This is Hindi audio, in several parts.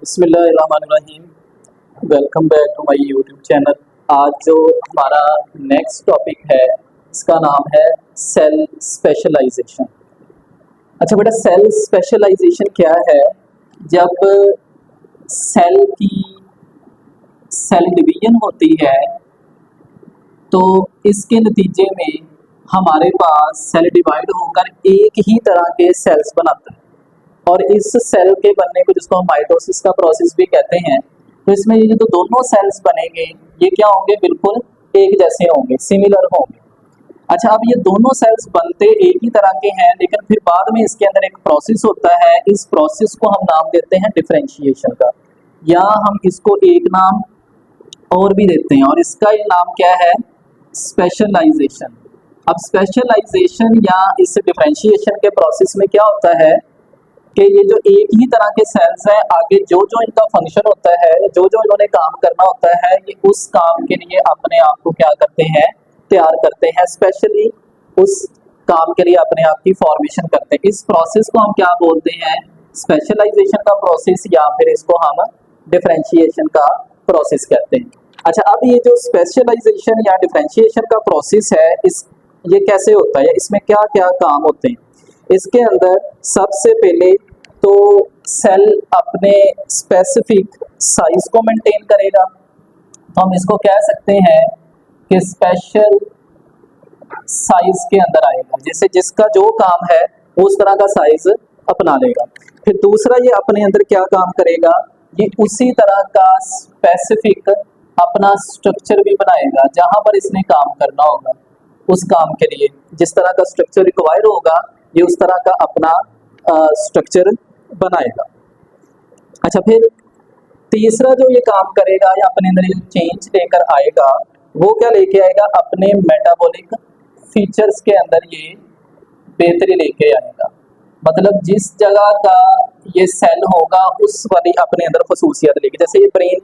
बिस्मिल्लाहिर्रहमानिर्रहीम। Welcome back to my YouTube channel. आज जो हमारा नेक्स्ट टॉपिक है इसका नाम है सेल स्पेशलाइजेशन। अच्छा बेटा, सेल स्पेशलाइजेशन क्या है? जब सेल की सेल डिवीजन होती है तो इसके नतीजे में हमारे पास सेल डिवाइड होकर एक ही तरह के सेल्स बनाता है और इस सेल के बनने को जिसको हम माइटोसिस का प्रोसेस भी कहते हैं। तो इसमें ये जो दोनों सेल्स बनेंगे ये क्या होंगे? बिल्कुल एक जैसे होंगे, सिमिलर होंगे। अच्छा, अब ये दोनों सेल्स बनते एक ही तरह के हैं, लेकिन फिर बाद में इसके अंदर एक प्रोसेस होता है। इस प्रोसेस को हम नाम देते हैं डिफरेंशिएशन का, या हम इसको एक नाम और भी देते हैं और इसका ये नाम क्या है? स्पेशलाइजेशन। अब स्पेशलाइजेशन या इस डिफरेंशिएशन के प्रोसेस में क्या होता है कि ये जो एक ही तरह के सेल्स हैं, आगे जो जो इनका फंक्शन होता है, जो जो इन्होंने काम करना होता है, ये उस काम के लिए अपने आप को क्या करते हैं? तैयार करते हैं। स्पेशली उस काम के लिए अपने आप की फॉर्मेशन करते हैं। इस प्रोसेस को हम क्या बोलते हैं? स्पेशलाइजेशन का प्रोसेस, या फिर इसको हम डिफरेंशिएशन का प्रोसेस कहते हैं। अच्छा, अब ये जो स्पेशलाइजेशन या डिफरेंशिएशन का प्रोसेस है, ये कैसे होता है? इसमें क्या क्या काम होते हैं? इसके अंदर सबसे पहले तो सेल अपने स्पेसिफिक साइज को मेंटेन करेगा, तो हम इसको कह सकते हैं कि स्पेशल साइज के अंदर आएगा। जैसे जिसका जो काम है उस तरह का साइज अपना लेगा। फिर दूसरा, ये अपने अंदर क्या काम करेगा? ये उसी तरह का स्पेसिफिक अपना स्ट्रक्चर भी बनाएगा जहां पर इसने काम करना होगा। उस काम के लिए जिस तरह का स्ट्रक्चर रिक्वायर होगा, ये उस तरह का अपना स्ट्रक्चर बनाएगा। अच्छा, फिर तीसरा जो ये काम करेगा या अपने अंदर जो चेंज लेकर आएगा, वो क्या लेके आएगा? अपने मेटाबॉलिक फीचर्स के अंदर ये बेहतरी लेके आएगा। मतलब जिस जगह का ये सेल होगा उस वाली अपने अंदर खसूसियत लेके। जैसे ये ब्रेन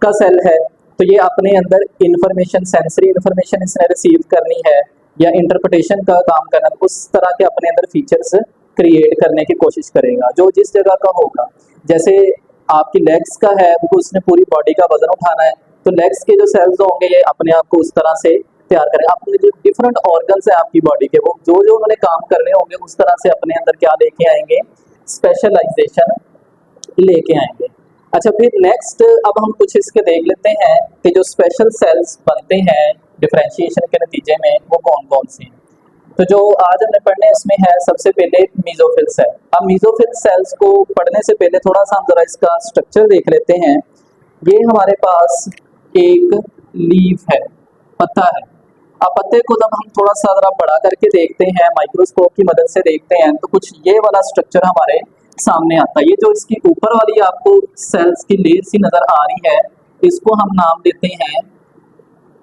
का सेल है तो ये अपने अंदर इंफॉर्मेशन, सेंसरी इंफॉर्मेशन इसने रिसीव करनी है या इंटरप्रिटेशन का काम करना, उस तरह के अपने अंदर फीचर्स क्रिएट करने की कोशिश करेगा जो जिस जगह का होगा। जैसे आपकी लेग्स का है, उसने पूरी बॉडी का वजन उठाना है, तो लेग्स के जो सेल्स होंगे ये अपने आप को उस तरह से तैयार करें। अपने जो डिफरेंट ऑर्गन्स हैं आपकी बॉडी के, वो जो जो उन्होंने काम करने होंगे उस तरह से अपने अंदर क्या लेके आएंगे? स्पेशलाइजेशन लेके आएंगे। अच्छा, फिर नेक्स्ट अब हम कुछ इसके देख लेते हैं कि जो स्पेशल सेल्स बनते हैं डिफरेंशिएशन के नतीजे में वो कौन कौन से हैं। तो जो आज हमने पढ़ने इसमें है सबसे पहले मीजोफिल सेल। अब मीजोफिल सेल्स को पढ़ने से पहले थोड़ा सा हम जरा इसका स्ट्रक्चर देख लेते हैं। ये हमारे पास एक लीफ है, पत्ता है। अब पत्ते को जब हम थोड़ा सा जरा बड़ा करके देखते हैं, माइक्रोस्कोप की मदद से देखते हैं, तो कुछ ये वाला स्ट्रक्चर हमारे सामने आता है। ये जो इसकी ऊपर वाली आपको सेल्स की लेयर सी नजर आ रही है, इसको हम नाम देते हैं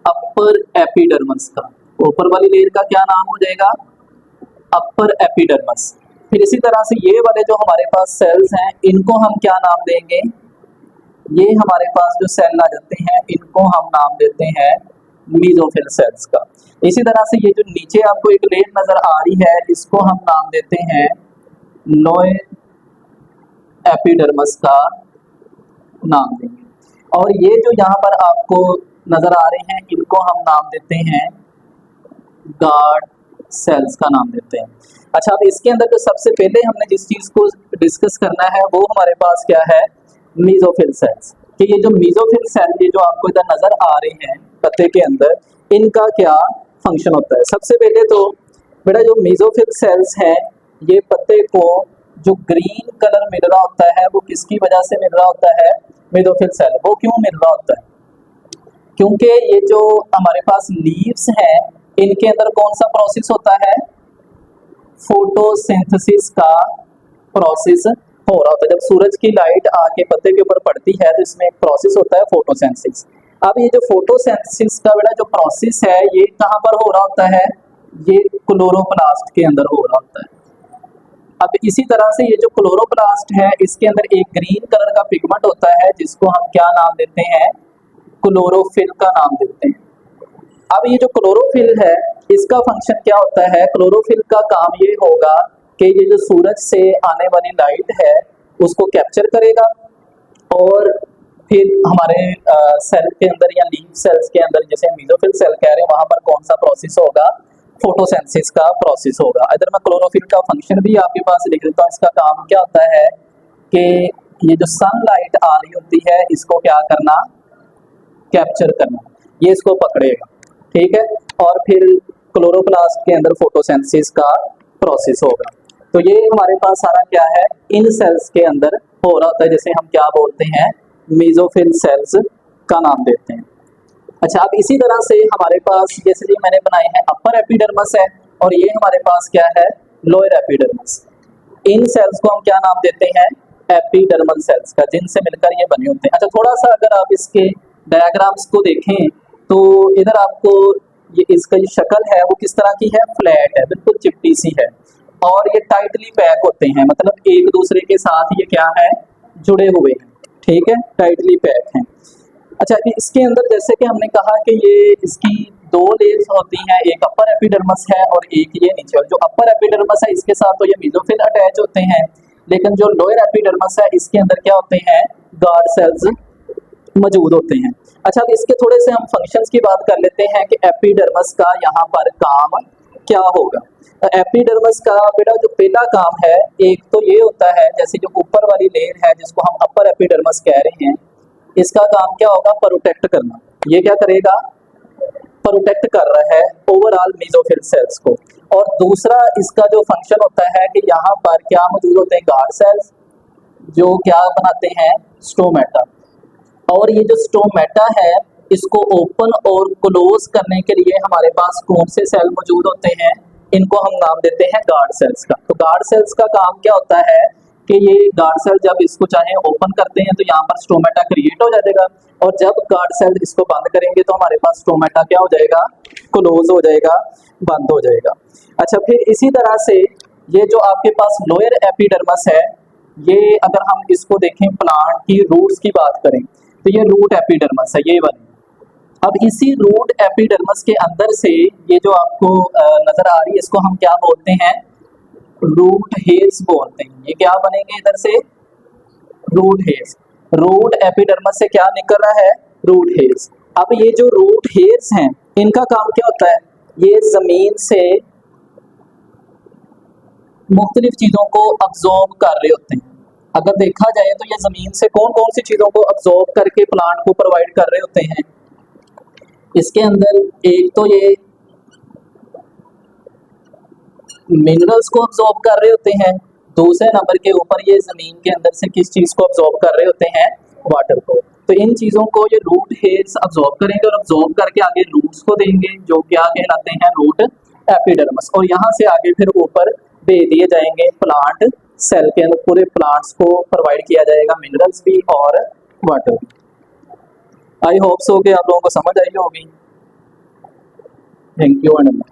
अपर एपिडर्मस का। ऊपर वाली लेयर का क्या नाम हो जाएगा? अपर एपिडर्मस। फिर इसी तरह से ये वाले जो हमारे पास सेल्स हैं, इनको हम क्या नाम देंगे? ये हमारे पास जो सेल आ जाते हैं इनको हम नाम देते हैं मीजोफिल सेल्स का। इसी तरह से ये जो नीचे आपको एक लेयर नजर आ रही है, इसको हम नाम देते हैं लोअर एपिडर्मस का नाम देंगे। और ये जो यहाँ पर आपको नजर आ रहे हैं, इनको हम नाम देते हैं गार्ड सेल्स का नाम देते हैं। अच्छा, अब इसके अंदर जो सबसे पहले हमने जिस चीज को डिस्कस करना है वो हमारे पास क्या है? Mesophyll cells. कि ये जो मीजोफिल सेल ये जो आपको इधर नजर आ रहे हैं पत्ते के अंदर, इनका क्या फंक्शन होता है? सबसे पहले तो बेटा जो मीजोफिल सेल्स हैं, ये पत्ते को जो ग्रीन कलर मिल रहा होता है वो किसकी वजह से मिल रहा होता है? Mesophyll cell. वो क्यों मिल रहा होता है? क्योंकि ये जो हमारे पास लीव्स हैं, इनके अंदर कौन सा प्रोसेस होता है? फोटोसिंथेसिस का प्रोसेस हो रहा होता है। जब सूरज की लाइट आके पत्ते के ऊपर पड़ती है तो इसमें एक प्रोसेस होता है फोटोसिंथेसिस। अब ये जो फोटोसिंथेसिस का बेटा जो प्रोसेस है, ये कहाँ पर हो रहा होता है? ये क्लोरोप्लास्ट के अंदर हो रहा होता है। अब इसी तरह से ये जो क्लोरोप्लास्ट है, इसके अंदर एक ग्रीन कलर का पिगमेंट होता है जिसको हम क्या नाम देते हैं? क्लोरोफिल का नाम देते हैं। अब ये जो क्लोरोफिल है, इसका फंक्शन क्या होता है? क्लोरोफिल का काम ये होगा कि ये जो सूरज से आने वाली लाइट है उसको कैप्चर करेगा और फिर हमारे सेल के अंदर या लीफ सेल्स के अंदर जैसे मेसोफिल सेल कह रहे हैं वहां पर कौन सा प्रोसेस होगा, फोटोसिंथेसिस का प्रोसेस होगा। अगर मैं क्लोरोफिल का फंक्शन भी आपके पास लिख देता हूँ, इसका काम क्या होता है कि ये जो सनलाइट आ रही होती है इसको क्या करना, कैप्चर करना, ये इसको पकड़ेगा, ठीक है, और फिर क्लोरोप्लास्ट के अंदर फोटोसिंथेसिस का प्रोसेस होगा। तो ये हमारे पास सारा क्या है, इन सेल्स के अंदर हो रहा होता है, जैसे हम क्या बोलते हैं, मेसोफिल सेल्स का नाम देते हैं। अच्छा, अब इसी तरह से हमारे पास जैसे कि मैंने बनाए हैं अपर एपिडर्मस है और ये हमारे पास क्या है, लोअर एपिडर्मस। इन सेल्स को हम क्या नाम देते हैं, एपिडर्मल सेल्स का, जिनसे मिलकर ये बने होते हैं। अच्छा, थोड़ा सा अगर आप इसके डायग्राम्स को देखें तो इधर आपको ये इसका जो शक्ल है वो किस तरह की है, फ्लैट है, बिल्कुल चिपटी सी है, और ये टाइटली पैक होते हैं, मतलब एक दूसरे के साथ ये क्या है, जुड़े हुए हैं, ठीक है, टाइटली पैक हैं। अच्छा, इसके अंदर जैसे कि हमने कहा कि ये इसकी दो लेयर्स होती हैं, एक अपर एपिडर्मस है और एक ये नीचे, और जो अपर एपिडर्मस है इसके साथ तो ये मेसोफिल अटैच होते हैं, लेकिन जो लोअर एपिडर्मस है इसके अंदर क्या होते हैं, गार्ड सेल्स मौजूद होते हैं। अच्छा, अब इसके थोड़े से हम फंक्शंस की बात कर लेते हैं कि एपिडर्मस का यहाँ पर काम क्या होगा। एपिडर्मस का बेटा जो पहला काम है, एक तो ये होता है जैसे जो ऊपर वाली लेयर है जिसको हम अपर एपिडर्मस कह रहे हैं, इसका काम क्या होगा, प्रोटेक्ट करना। ये क्या करेगा, प्रोटेक्ट कर रहा है ओवरऑल मेसोफिल सेल्स को। और दूसरा इसका जो फंक्शन होता है कि यहाँ पर क्या मौजूद होते हैं, गार्ड सेल्स, जो क्या बनाते हैं, स्टोमेटा। और ये जो स्टोमेटा है इसको ओपन और क्लोज करने के लिए हमारे पास कौन से सेल मौजूद होते हैं, इनको हम नाम देते हैं गार्ड सेल्स का। तो गार्ड सेल्स का काम क्या होता है कि ये गार्ड सेल जब इसको चाहे ओपन करते हैं तो यहाँ पर स्टोमेटा क्रिएट हो जाएगा, और जब गार्ड सेल इसको बंद करेंगे तो हमारे पास स्टोमेटा क्या हो जाएगा, क्लोज हो जाएगा, बंद हो जाएगा। अच्छा, फिर इसी तरह से ये जो आपके पास लोअर एपिडर्मस है, ये अगर हम इसको देखें प्लांट की रूट्स की बात करें तो ये रूट एपिडर्मस है, ये वाली। अब इसी रूट एपिडर्मस के अंदर से ये जो आपको नजर आ रही है इसको हम क्या बोलते हैं, रूट हेयर्स बोलते हैं। ये क्या बनेंगे इधर से, रूट हेयर्स। रूट एपिडर्मस से क्या निकल रहा है, रूट हेयर्स। अब ये जो रूट हेयर्स हैं इनका काम क्या होता है, ये जमीन से मुख्तलिफ चीजों को अब्जॉर्ब कर रहे होते हैं। अगर देखा जाए तो ये जमीन से कौन कौन सी चीजों को अब्जॉर्ब करके प्लांट को प्रोवाइड कर रहे होते हैं, इसके अंदर एक तो ये मिनरल्स को अब्जॉर्ब कर रहे होते हैं, दूसरे नंबर के ऊपर ये जमीन के अंदर से किस चीज को अब्जॉर्ब कर रहे होते हैं, वाटर को। तो इन चीजों को ये रूट हेयर्स अब्जॉर्ब करेंगे और अब्जॉर्ब करके आगे रूट्स को देंगे जो क्या कहलाते हैं, रूट एपिडर्मस, और यहाँ से आगे फिर ऊपर दे दिए जाएंगे प्लांट सेल के अंदर, पूरे प्लांट्स को प्रोवाइड किया जाएगा मिनरल्स भी और वाटर भी। आई होप सो कि आप लोगों को समझ आई होगी। Thank you and